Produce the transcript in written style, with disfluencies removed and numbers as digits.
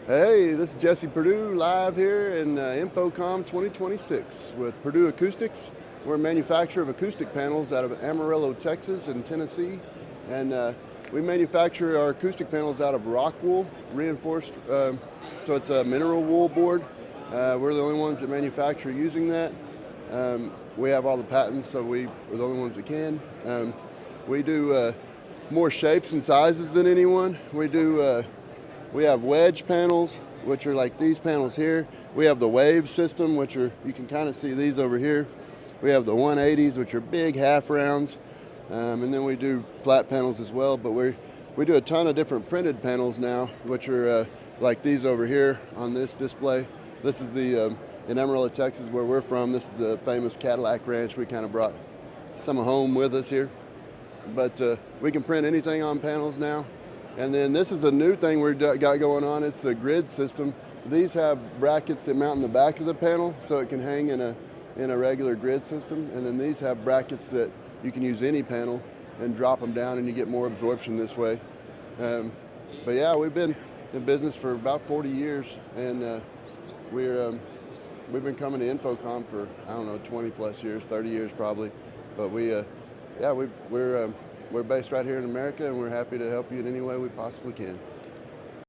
Hey, this is Jesse Perdue live here in InfoComm 2026 with Perdue Acoustics. We're a manufacturer of acoustic panels out of Amarillo, Texas and Tennessee. And we manufacture our acoustic panels out of rock wool, reinforced, so it's a mineral wool board. We're the only ones that manufacture using that. We have all the patents, so we're the only ones that can. We do more shapes and sizes than anyone. We have wedge panels, which are like these panels here. We have the rAVe system, which are, you can kind of see these over here. We have the 180s, which are big half rounds. And then we do flat panels as well, but we do a ton of different printed panels now, which are like these over here on this display. This is in Amarillo, Texas, where we're from. This is the famous Cadillac Ranch. We kind of brought some home with us here. But we can print anything on panels now. And then this is a new thing we've got going on. It's a grid system. These have brackets that mount in the back of the panel, so it can hang in a regular grid system. And then these have brackets that you can use any panel and drop them down, and you get more absorption this way. But yeah, we've been in business for about 40 years, and we've been coming to InfoComm for, I don't know, 20 plus years, 30 years probably. But we're based right here in America, and we're happy to help you in any way we possibly can.